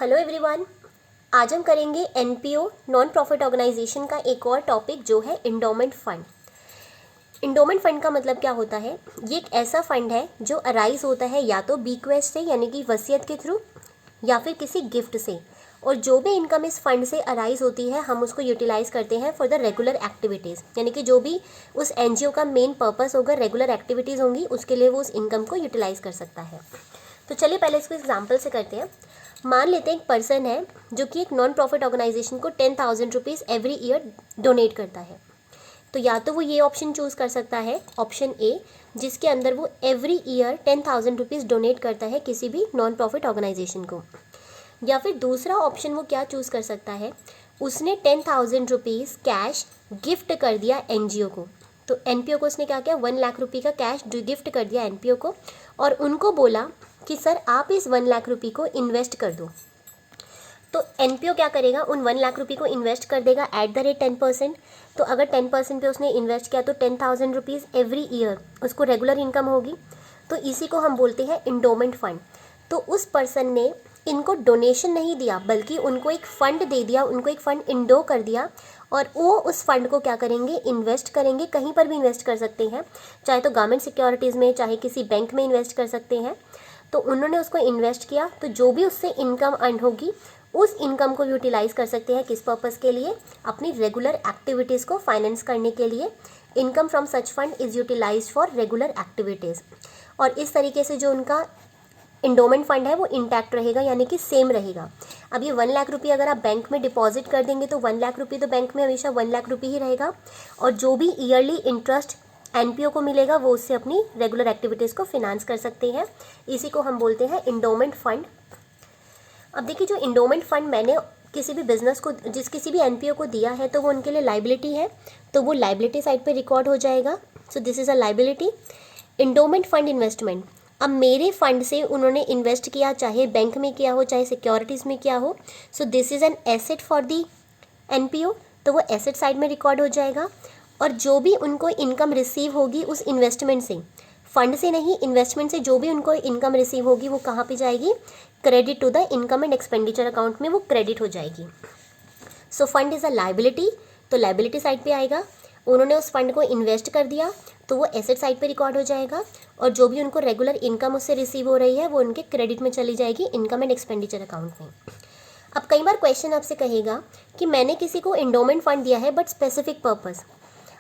Hello everyone. आज हम करेंगे एनपीओ नॉन प्रॉफिट ऑर्गेनाइजेशन का एक और टॉपिक जो है इंडोमेंट फ़ंड। इंडोमेंट फ़ंड का मतलब क्या होता है? ये एक ऐसा फ़ंड है जो अराइज होता है या तो बीक्वेस्ट से यानी कि वसीयत के थ्रू या फिर किसी गिफ्ट से, और जो भी इनकम इस फंड से अराइज होती है हम उसको यूटिलाइज़ करते हैं फॉर द रेगुलर एक्टिविटीज़, यानी कि जो भी उस एनजीओ का मेन पर्पस होगा, रेगुलर एक्टिविटीज़ होंगी, उसके लिए वो उस इनकम को यूटिलाइज़ कर सकता है। तो चलिए पहले इसको एग्जाम्पल से करते हैं। मान लेते हैं एक पर्सन है जो कि एक नॉन प्रॉफिट ऑर्गेनाइजेशन को 10,000 रुपीज़ एवरी ईयर डोनेट करता है। तो या तो वो ये ऑप्शन चूज़ कर सकता है, ऑप्शन ए, जिसके अंदर वो एवरी ईयर 10,000 रुपीज़ डोनेट करता है किसी भी नॉन प्रॉफिट ऑर्गेनाइजेशन को, या फिर दूसरा ऑप्शन वो क्या चूज़ कर सकता है, उसने 10,000 रुपीज़ कैश गिफ्ट कर दिया एनजीओ को। तो एनपीओ को उसने क्या किया, 1 लाख रुपये का कैश गिफ्ट कर दिया एनपीओ को, और उनको बोला कि सर आप इस 1 लाख रुपये को इन्वेस्ट कर दो। तो एनपीओ क्या करेगा, उन 1 लाख रुपये को इन्वेस्ट कर देगा एट द रेट 10%। तो अगर 10% पे उसने इन्वेस्ट किया तो 10,000 रुपीज़ एवरी ईयर उसको रेगुलर इनकम होगी। तो इसी को हम बोलते हैं इंडोमेंट फंड। तो उस पर्सन ने इनको डोनेशन नहीं दिया बल्कि उनको एक फ़ंड दे दिया, उनको एक फ़ंड इंडो कर दिया, और वो उस फंड को क्या करेंगे, इन्वेस्ट करेंगे। कहीं पर भी इन्वेस्ट कर सकते हैं, चाहे तो गवर्नमेंट सिक्योरिटीज़ में, चाहे किसी बैंक में इन्वेस्ट कर सकते हैं। तो उन्होंने उसको इन्वेस्ट किया, तो जो भी उससे इनकम अर्न होगी उस इनकम को यूटिलाइज़ कर सकते हैं। किस पर्पज़ के लिए? अपनी रेगुलर एक्टिविटीज़ को फाइनेंस करने के लिए। Income from such fund is utilised for regular activities. और इस तरीके से जो उनका इंडोमेंट फंड है वो इंटैक्ट रहेगा, यानी कि सेम रहेगा। अब ये 1 लाख रुपये अगर आप बैंक में डिपॉजिट कर देंगे तो 1 लाख रुपये तो बैंक में हमेशा 1 लाख रुपये ही रहेगा, और जो भी ईयरली इंटरेस्ट एनपीओ को मिलेगा वो उससे अपनी रेगुलर एक्टिविटीज़ को फिनांस कर सकते हैं। इसी को हम बोलते हैं इंडोमेंट फंड। अब देखिए, जो इंडोमेंट फंड मैंने किसी भी बिजनेस को, किसी भी एनपीओ को दिया है तो वो उनके लिए लाइबिलिटी है, तो वो लाइबिलिटी साइड पे रिकॉर्ड हो जाएगा। सो this is a liability. Endowment fund investment, अब मेरे फंड से उन्होंने इन्वेस्ट किया, चाहे बैंक में किया हो चाहे सिक्योरिटीज़ में किया हो, सो this is an asset for the NPO, तो वो एसेट साइड में रिकॉर्ड हो जाएगा। और जो भी उनको इनकम रिसीव होगी उस इन्वेस्टमेंट से, फंड से नहीं, इन्वेस्टमेंट से जो भी उनको इनकम रिसीव होगी वो कहाँ पे जाएगी, credit to the income and expenditure account में वो क्रेडिट हो जाएगी। So fund is a liability, तो लाइबिलिटी साइड पे आएगा। उन्होंने उस फंड को इन्वेस्ट कर दिया तो वो एसेट साइड पे रिकॉर्ड हो जाएगा, और जो भी उनको रेगुलर इनकम उससे रिसीव हो रही है वो उनके क्रेडिट में चली जाएगी, इनकम एंड एक्सपेंडिचर अकाउंट में। अब कई बार क्वेश्चन आपसे कहेगा कि मैंने किसी को इंडोमेंट फंड दिया है बट स्पेसिफिक पर्पस।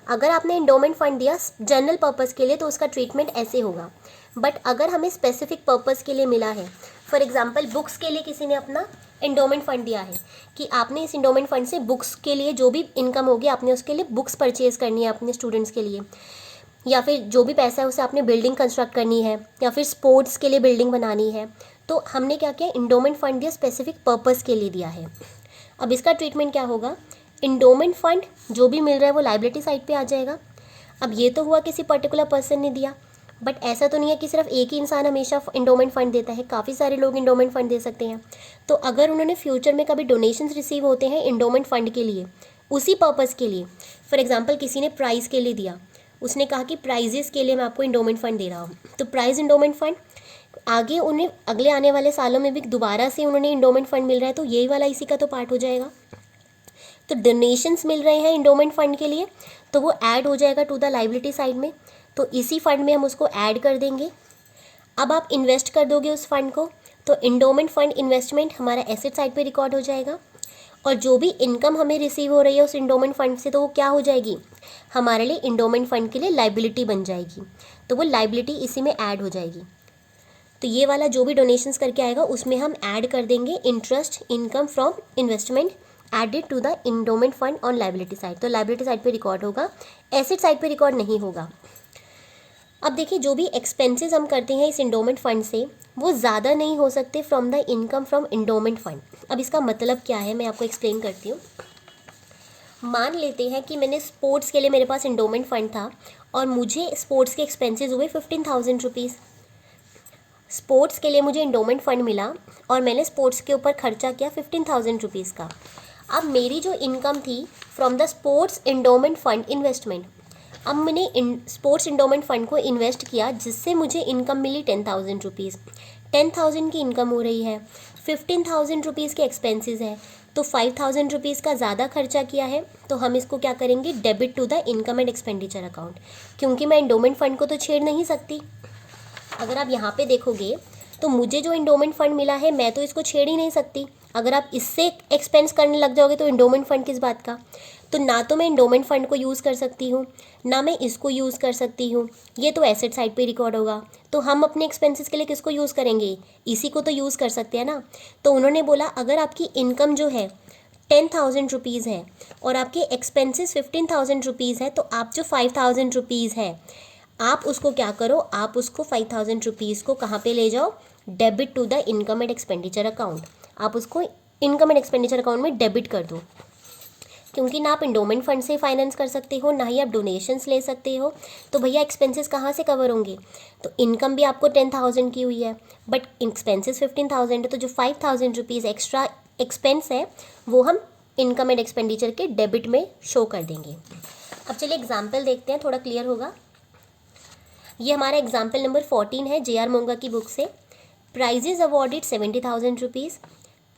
अगर आपने इंडोमेंट फंड दिया जनरल पर्पस के लिए तो उसका ट्रीटमेंट ऐसे होगा, बट अगर हमें स्पेसिफिक पर्पस के लिए मिला है, फॉर एग्जांपल बुक्स के लिए किसी ने अपना इंडोमेंट फंड दिया है कि आपने इस इंडोमेंट फंड से बुक्स के लिए जो भी इनकम होगी आपने उसके लिए बुक्स परचेज करनी है अपने स्टूडेंट्स के लिए, या फिर जो भी पैसा है उसे आपने बिल्डिंग कंस्ट्रक्ट करनी है, या फिर स्पोर्ट्स के लिए बिल्डिंग बनानी है, तो हमने क्या किया, इंडोमेंट फंड दिया, स्पेसिफिक पर्पस के लिए दिया है। अब इसका ट्रीटमेंट क्या होगा, इंडोमेंट फंड जो भी मिल रहा है वो लाइबिलिटी साइड पे आ जाएगा। अब ये तो हुआ किसी पर्टिकुलर पर्सन ने दिया, बट ऐसा तो नहीं है कि सिर्फ एक ही इंसान हमेशा इंडोमेंट फंड देता है, काफ़ी सारे लोग इंडोमेंट फंड दे सकते हैं। तो अगर उन्होंने फ्यूचर में कभी डोनेशंस रिसीव होते हैं इंडोमेंट फंड के लिए, उसी पर्पज़ के लिए, फॉर एग्जांपल किसी ने प्राइज़ के लिए दिया, उसने कहा कि प्राइजेस के लिए मैं आपको इंडोमेंट फंड दे रहा हूँ, तो प्राइज़ इंडोमेंट फंड आगे उन्हें अगले आने वाले सालों में भी दोबारा से उन्होंने इंडोमेंट फंड मिल रहा है तो यही वाला इसी का तो पार्ट हो जाएगा। तो डोनेशंस मिल रहे हैं इंडोमेंट फंड के लिए तो वो ऐड हो जाएगा टू द लाइबिलिटी साइड में, तो इसी फंड में हम उसको ऐड कर देंगे। अब आप इन्वेस्ट कर दोगे उस फंड को तो इंडोमेंट फंड इन्वेस्टमेंट हमारा एसेट साइड पे रिकॉर्ड हो जाएगा, और जो भी इनकम हमें रिसीव हो रही है उस इंडोमेंट फंड से तो वो क्या हो जाएगी, हमारे लिए इंडोमेंट फंड के लिए लाइबिलिटी बन जाएगी, तो वो लाइबिलिटी इसी में ऐड हो जाएगी। तो ये वाला जो भी डोनेशंस करके आएगा उसमें हम ऐड कर देंगे interest income from investment added to the endowment fund on liability side, तो लाइबिलिटी साइड पे रिकॉर्ड होगा, एसेट साइड पे रिकॉर्ड नहीं होगा। अब देखिए, जो भी एक्सपेंसेस हम करते हैं इस इंडोमेंट फंड से वो ज़्यादा नहीं हो सकते from the income from endowment fund. अब इसका मतलब क्या है मैं आपको एक्सप्लेन करती हूँ। मान लेते हैं कि मैंने स्पोर्ट्स के लिए, मेरे पास इंडोमेंट फंड था और मुझे स्पोर्ट्स के एक्सपेंसेस हुए 15,000 रुपीज़। स्पोर्ट्स के लिए मुझे इंडोमेंट फ़ंड मिला और मैंने स्पोर्ट्स के ऊपर खर्चा किया 15,000 रुपीज़ का। अब मेरी जो इनकम थी from the sports endowment fund investment, अब मैंने स्पोर्ट्स इंडोमेंट फ़ंड को इन्वेस्ट किया जिससे मुझे इनकम मिली 10,000 रुपीज़। 10,000 की इनकम हो रही है, 15,000 रुपीज़ के एक्सपेंसेस है, तो 5,000 रुपीज़ का ज़्यादा खर्चा किया है, तो हम इसको क्या करेंगे, debit to the income and expenditure account, क्योंकि मैं इंडोमेंट फ़ंड को तो छेड़ नहीं सकती। अगर आप यहाँ पे देखोगे तो मुझे जो इंडोमेंट फ़ंड मिला है मैं तो इसको छेड़ ही नहीं सकती। अगर आप इससे एक्सपेंस करने लग जाओगे तो इंडोमेंट फ़ंड किस बात का। तो ना तो मैं इंडोमेंट फ़ंड को यूज़ कर सकती हूँ, ना मैं इसको यूज़ कर सकती हूँ, ये तो एसेट साइड पे रिकॉर्ड होगा। तो हम अपने एक्सपेंसेस के लिए किसको यूज़ करेंगे, इसी को तो यूज़ कर सकते हैं ना। तो उन्होंने बोला अगर आपकी इनकम जो है 10,000 रुपीज़ है और आपके एक्सपेंसेस 15,000 रुपीज़ है, तो आप जो 5,000 रुपीज़ है आप उसको क्या करो, आप उसको 5,000 रुपीज़ को कहाँ पे ले जाओ, debit to the income and expenditure account. आप उसको इनकम एंड एक्सपेंडिचर अकाउंट में डेबिट कर दो, क्योंकि ना आप इंडोमेंट फंड से फाइनेंस कर सकते हो, ना ही आप डोनेशंस ले सकते हो। तो भैया एक्सपेंसेस कहाँ से कवर होंगे। तो इनकम भी आपको 10,000 की हुई है, बट एक्सपेंसेस 15,000 है, तो जो 5,000 रुपीज़ एक्स्ट्रा एक्सपेंस है वो हम इनकम एंड एक्सपेंडिचर के डेबिट में शो कर देंगे। अब चलिए एग्जाम्पल देखते हैं, थोड़ा क्लियर होगा। ये हमारा एग्जाम्पल नंबर 14 है जे आर मोंगा की बुक से। Prizes awarded 70,000 rupees,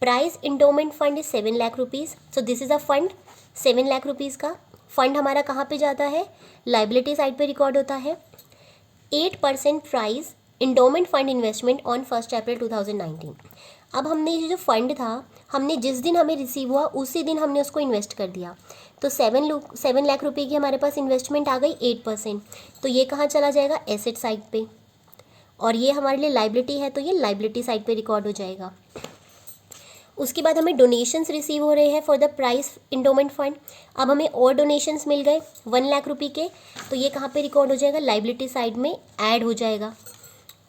prize endowment fund is 7 lakh rupees. So this is a fund 7 lakh rupees का। फंड हमारा कहाँ पे जाता है, लाइबिलिटी साइड पे रिकॉर्ड होता है। 8% prize endowment fund investment on 1 April 2019। अब हमने ये जो फंड था, हमने जिस दिन हमें रिसीव हुआ उसी दिन हमने उसको इन्वेस्ट कर दिया। तो 7 लाख रुपए की हमारे पास इन्वेस्टमेंट आ गई 8%। तो ये कहाँ चला जाएगा, एसेट साइड पे, और ये हमारे लिए लाइबिलिटी है तो ये लाइबिलिटी साइड पे रिकॉर्ड हो जाएगा। उसके बाद हमें डोनेशंस रिसीव हो रहे हैं for the price endowment fund. अब हमें और डोनेशंस मिल गए 1 लाख रुपये के, तो ये कहाँ पे रिकॉर्ड हो जाएगा, लाइबिलिटी साइड में ऐड हो जाएगा।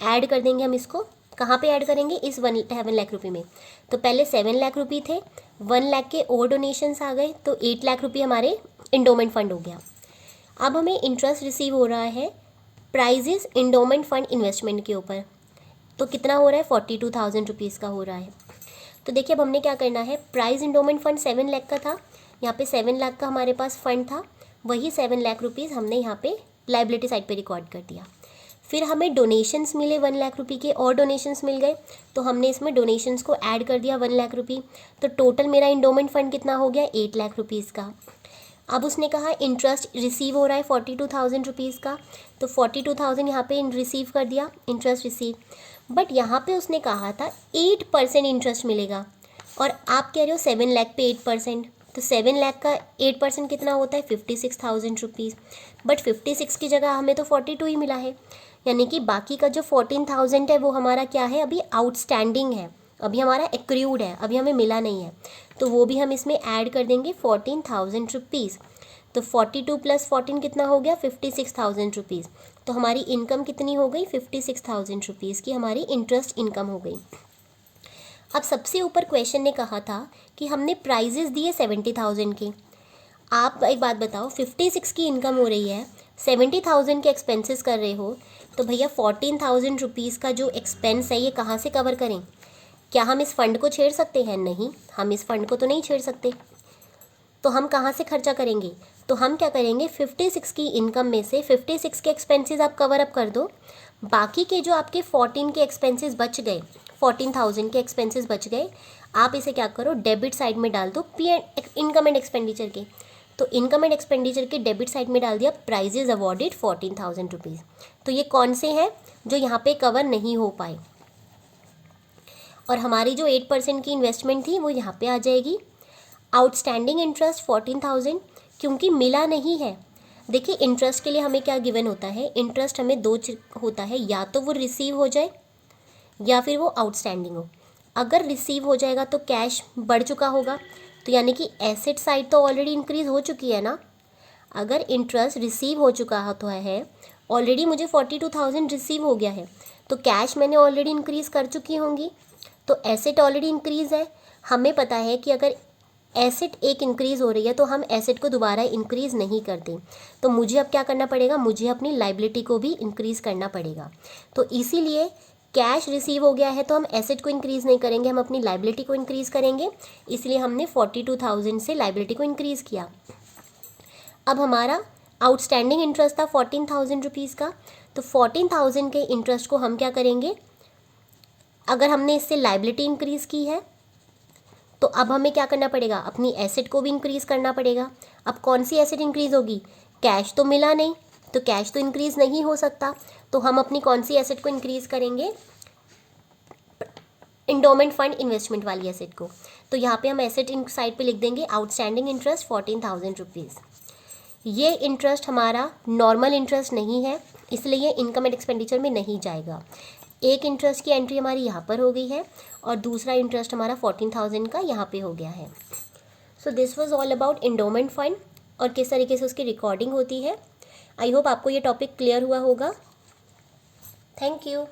ऐड कर देंगे हम इसको, कहाँ पे ऐड करेंगे, इस 7 लाख रुपये में। तो पहले 7 लाख रुपये थे, 1 लाख के और डोनेशंस आ गए, तो 8 लाख रुपये हमारे इंडोमेंट फंड हो गया। अब हमें इंटरेस्ट रिसीव हो रहा है प्राइजेस इंडोमेंट फंड इन्वेस्टमेंट के ऊपर, तो कितना हो रहा है, 42,000 रुपीज़ का हो रहा है। तो देखिए अब हमने क्या करना है, प्राइज इंडोमेंट फंड 7 लाख का था, यहाँ पे 7 लाख का हमारे पास फंड था, वही 7 लाख रुपीज़ हमने यहाँ पे लाइबिलिटी साइड पे रिकॉर्ड कर दिया। फिर हमें डोनेशंस मिले 1 लाख रुपये के, और डोनेशंस मिल गए, तो हमने इसमें डोनेशंस को ऐड कर दिया 1 लाख रुपये। तो टोटल मेरा इंडोमेंट फंड कितना हो गया, 8 लाख रुपीज़ का। अब उसने कहा इंटरेस्ट रिसीव हो रहा है 42,000 रुपीज़ का, तो 42,000 यहाँ पे रिसीव कर दिया, इंटरेस्ट रिसीव। बट यहाँ पे उसने कहा था 8% इंटरेस्ट मिलेगा, और आप कह रहे हो 7 लाख पे 8%, तो 7 लाख का 8% कितना होता है, 56,000 रुपीज़। बट 56 की जगह हमें तो 42 ही मिला है, यानी कि बाकी का जो 14,000 है वो हमारा क्या है, अभी आउटस्टैंडिंग है, अभी हमारा एक्रूड है, अभी हमें मिला नहीं है। तो वो भी हम इसमें ऐड कर देंगे 14,000 रुपीज़। तो 42 + 14 कितना हो गया, 56,000 रुपीज़। तो हमारी इनकम कितनी हो गई, 56,000 रुपीज़ की हमारी इंटरेस्ट इनकम हो गई। अब सबसे ऊपर क्वेश्चन ने कहा था कि हमने प्राइजेस दिए 70,000 के। आप एक बात बताओ, 56 की इनकम हो रही है, 70,000 के एक्सपेंसेस कर रहे हो, तो भैया 14,000 रुपीज़ का जो एक्सपेंस है ये कहाँ से कवर करें। क्या हम इस फंड को छेड़ सकते हैं, नहीं, हम इस फंड को तो नहीं छेड़ सकते। तो हम कहाँ से खर्चा करेंगे, तो हम क्या करेंगे, 56 की इनकम में से 56 के एक्सपेंसेस आप कवर अप कर दो, बाकी के जो आपके 14 के एक्सपेंसेस बच गए, 14,000 के एक्सपेंसेस बच गए, आप इसे क्या करो, डेबिट साइड में डाल दो इनकम एंड एक्सपेंडिचर के। तो इनकम एंड एक्सपेंडिचर के डेबिट साइड में डाल दिया प्राइजेज अवॉर्डेड 14,000 रुपीज़। तो ये कौन से हैं जो यहाँ पे कवर नहीं हो पाए, और हमारी जो 8% की इन्वेस्टमेंट थी वो यहाँ पे आ जाएगी। आउटस्टैंडिंग इंटरेस्ट 14,000, क्योंकि मिला नहीं है। देखिए इंटरेस्ट के लिए हमें क्या गिवन होता है, इंटरेस्ट हमें दो होता है, या तो वो रिसीव हो जाए या फिर वो आउटस्टैंडिंग हो। अगर रिसीव हो जाएगा तो कैश बढ़ चुका होगा, तो यानी कि एसेट साइड तो ऑलरेडी इंक्रीज़ हो चुकी है ना। अगर इंटरेस्ट रिसीव हो चुका तो है ऑलरेडी, मुझे 42,000 रिसीव हो गया है, तो कैश मैंने ऑलरेडी इंक्रीज़ कर चुकी होंगी, तो एसेट ऑलरेडी इंक्रीज़ है। हमें पता है कि अगर एसेट एक इंक्रीज़ हो रही है तो हम एसेट को दोबारा इंक्रीज़ नहीं करते, तो मुझे अब क्या करना पड़ेगा, मुझे अपनी लाइबिलिटी को भी इंक्रीज़ करना पड़ेगा। तो इसीलिए कैश रिसीव हो गया है तो हम एसेट को इंक्रीज़ नहीं करेंगे, हम अपनी लाइबिलिटी को इंक्रीज़ करेंगे, इसलिए हमने 42,000 से लाइबिलिटी को इंक्रीज़ किया। अब हमारा आउटस्टैंडिंग इंटरेस्ट था 14,000 रुपीज़ का, तो 14,000 के इंटरेस्ट को हम क्या करेंगे, अगर हमने इससे लायबिलिटी इंक्रीज़ की है तो अब हमें क्या करना पड़ेगा, अपनी एसेट को भी इंक्रीज़ करना पड़ेगा। अब कौन सी एसेट इंक्रीज़ होगी, कैश तो मिला नहीं, तो कैश तो इंक्रीज़ नहीं हो सकता, तो हम अपनी कौन सी एसेट को इंक्रीज़ करेंगे, इंडोमेंट फंड इन्वेस्टमेंट वाली एसेट को। तो यहाँ पे हम एसेट इन साइड पे लिख देंगे आउटस्टैंडिंग इंटरेस्ट 14,000 रुपीज़। ये इंटरेस्ट हमारा नॉर्मल इंटरेस्ट नहीं है, इसलिए ये इनकम एंड एक्सपेंडिचर में नहीं जाएगा। एक इंटरेस्ट की एंट्री हमारी यहाँ पर हो गई है और दूसरा इंटरेस्ट हमारा 14,000 का यहाँ पे हो गया है। So this was all about endowment fund और किस तरीके से उसकी रिकॉर्डिंग होती है। आई होप आपको ये टॉपिक क्लियर हुआ होगा। Thank you.